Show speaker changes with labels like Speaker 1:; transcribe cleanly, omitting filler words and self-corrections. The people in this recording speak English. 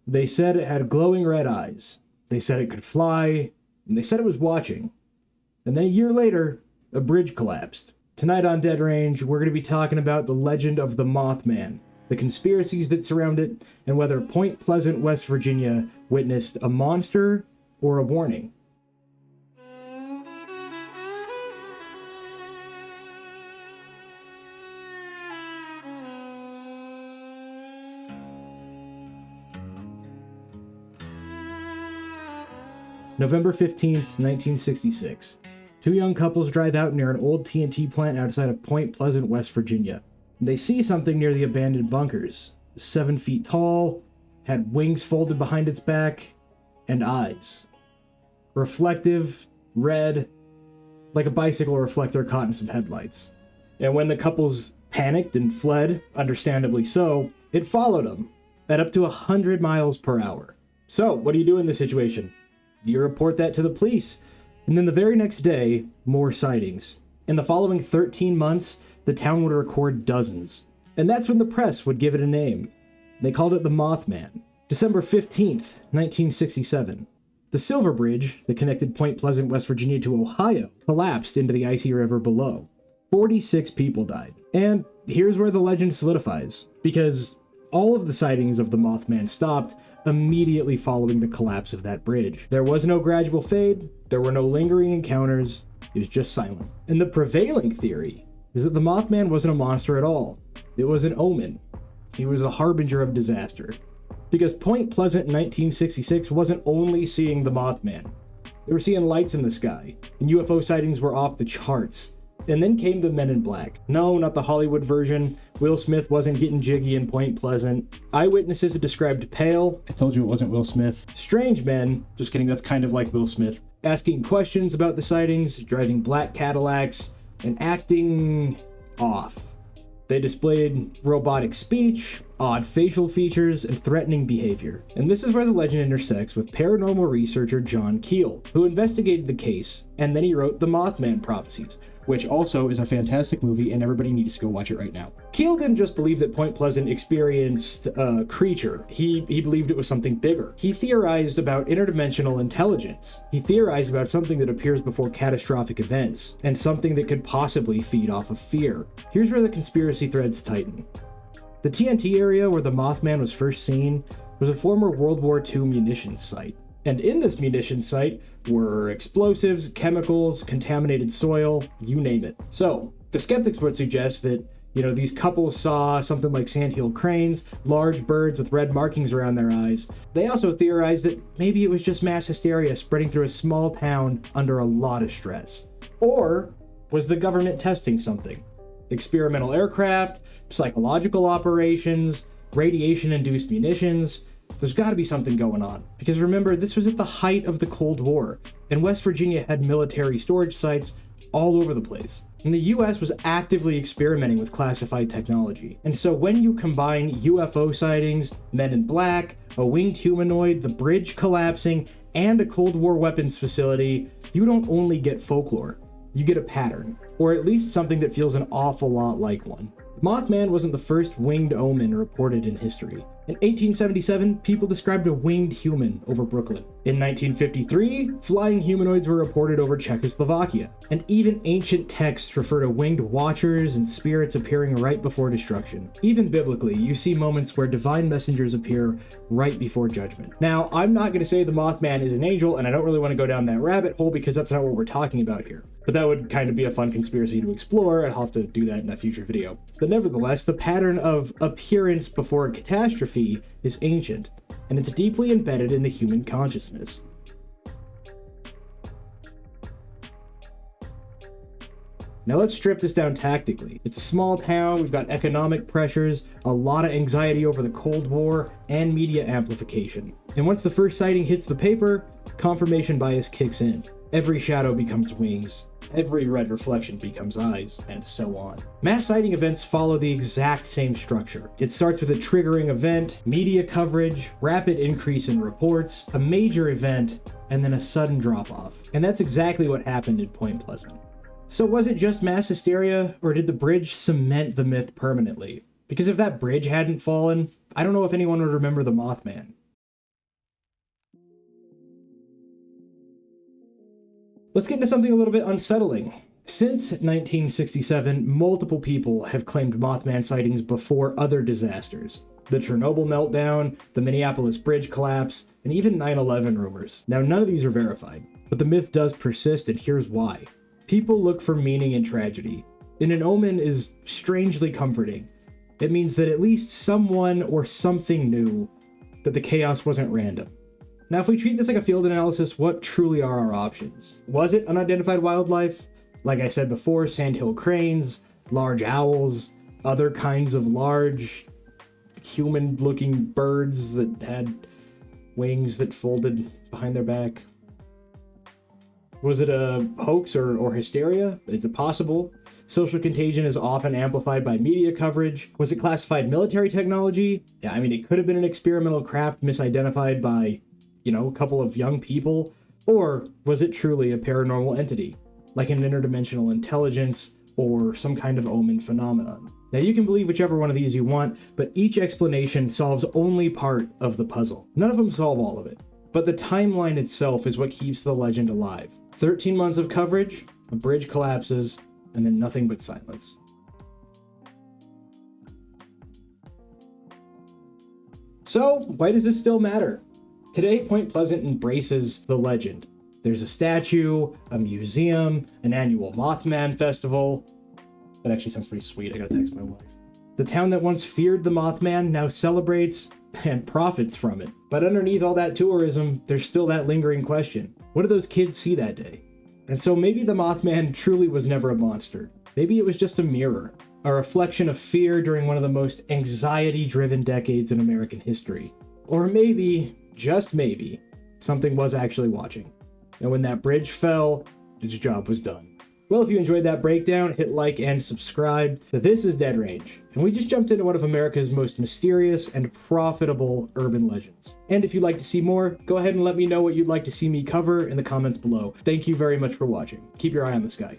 Speaker 1: They said it had glowing red eyes. They said it could fly, and they said it was watching. And then a year later, a bridge collapsed. Tonight on Dead Range, we're going to be talking about the legend of the Mothman, the conspiracies that surround it, and whether Point Pleasant, West Virginia witnessed a monster or a warning. November 15th, 1966. Two young couples drive out near an old TNT plant outside of Point Pleasant, West Virginia. They see something near the abandoned bunkers. 7 feet tall, had wings folded behind its back, and eyes. Reflective, red, like a bicycle reflector caught in some headlights. And when the couples panicked and fled, understandably so, it followed them at up to 100 miles per hour. So, what do you do in this situation? You report that to the police. And then the very next day, more sightings. In the following 13 months, the town would record dozens. And that's when the press would give it a name. They called it the Mothman. December 15th, 1967. The Silver Bridge that connected Point Pleasant, West Virginia to Ohio collapsed into the icy river below. 46 people died. And here's where the legend solidifies, because all of the sightings of the Mothman stopped immediately following the collapse of that bridge. There was no gradual fade, there were no lingering encounters, it was just silent. And the prevailing theory is that the Mothman wasn't a monster at all. It was an omen. He was a harbinger of disaster. Because Point Pleasant in 1966 wasn't only seeing the Mothman. They were seeing lights in the sky, and UFO sightings were off the charts. And then came the Men in Black. No, not the Hollywood version. Will Smith wasn't getting jiggy in Point Pleasant. Eyewitnesses described pale. I told you it wasn't Will Smith. Strange men. Just kidding, that's kind of like Will Smith. Asking questions about the sightings, driving black Cadillacs, and acting off. They displayed robotic speech, odd facial features, and threatening behavior. And this is where the legend intersects with paranormal researcher John Keel, who investigated the case, and then he wrote the Mothman Prophecies, which also is a fantastic movie and everybody needs to go watch it right now. Keel didn't just believe that Point Pleasant experienced a creature, he believed it was something bigger. He theorized about interdimensional intelligence. He theorized about something that appears before catastrophic events, and something that could possibly feed off of fear. Here's where the conspiracy threads tighten. The TNT area where the Mothman was first seen was a former World War II munitions site. And in this munitions site were explosives, chemicals, contaminated soil, you name it. So, the skeptics would suggest that, these couples saw something like sandhill cranes, large birds with red markings around their eyes. They also theorized that maybe it was just mass hysteria spreading through a small town under a lot of stress. Or was the government testing something? Experimental aircraft, psychological operations, radiation-induced munitions. There's got to be something going on. Because remember, this was at the height of the Cold War, and West Virginia had military storage sites all over the place. And the US was actively experimenting with classified technology. And so when you combine UFO sightings, Men in Black, a winged humanoid, the bridge collapsing, and a Cold War weapons facility, you don't only get folklore, you get a pattern, or at least something that feels an awful lot like one. The Mothman wasn't the first winged omen reported in history. In 1877, people described a winged human over Brooklyn. In 1953, flying humanoids were reported over Czechoslovakia. And even ancient texts refer to winged watchers and spirits appearing right before destruction. Even biblically, you see moments where divine messengers appear right before judgment. Now, I'm not going to say the Mothman is an angel, and I don't really want to go down that rabbit hole because that's not what we're talking about here. But that would kind of be a fun conspiracy to explore. I'll have to do that in a future video. But nevertheless, the pattern of appearance before a catastrophe is ancient, and it's deeply embedded in the human consciousness. Now let's strip this down tactically. It's a small town, we've got economic pressures, a lot of anxiety over the Cold War, and media amplification. And once the first sighting hits the paper, confirmation bias kicks in. Every shadow becomes wings, every red reflection becomes eyes, and so on. Mass sighting events follow the exact same structure. It starts with a triggering event, media coverage, rapid increase in reports, a major event, and then a sudden drop-off. And that's exactly what happened in Point Pleasant. So was it just mass hysteria, or did the bridge cement the myth permanently? Because if that bridge hadn't fallen, I don't know if anyone would remember the Mothman. Let's get into something a little bit unsettling. Since 1967, multiple people have claimed Mothman sightings before other disasters. The Chernobyl meltdown, the Minneapolis bridge collapse, and even 9/11 rumors. Now, none of these are verified, but the myth does persist, and here's why. People look for meaning in tragedy, and an omen is strangely comforting. It means that at least someone or something knew that the chaos wasn't random. Now, if we treat this like a field analysis, what truly are our options? Was it unidentified wildlife? Like I said before, sandhill cranes, large owls, other kinds of large human-looking birds that had wings that folded behind their back. Was it a hoax or hysteria? It's possible. Social contagion is often amplified by media coverage. Was it classified military technology? Yeah, I mean, it could have been an experimental craft misidentified by, a couple of young people. Or was it truly a paranormal entity, like an interdimensional intelligence or some kind of omen phenomenon? Now, you can believe whichever one of these you want, but each explanation solves only part of the puzzle. None of them solve all of it. But the timeline itself is what keeps the legend alive. 13 months of coverage, a bridge collapses, and then nothing but silence. So, why does this still matter? Today, Point Pleasant embraces the legend. There's a statue, a museum, an annual Mothman festival. That actually sounds pretty sweet. I gotta text my wife. The town that once feared the Mothman now celebrates and profits from it. But underneath all that tourism, there's still that lingering question. What did those kids see that day? And so maybe the Mothman truly was never a monster. Maybe it was just a mirror, a reflection of fear during one of the most anxiety-driven decades in American history. Or maybe, just maybe, something was actually watching. And when that bridge fell, its job was done. Well, if you enjoyed that breakdown, hit like and subscribe. This is Dead Range, and we just jumped into one of America's most mysterious and profitable urban legends. And if you'd like to see more, go ahead and let me know what you'd like to see me cover in the comments below. Thank you very much for watching. Keep your eye on the sky.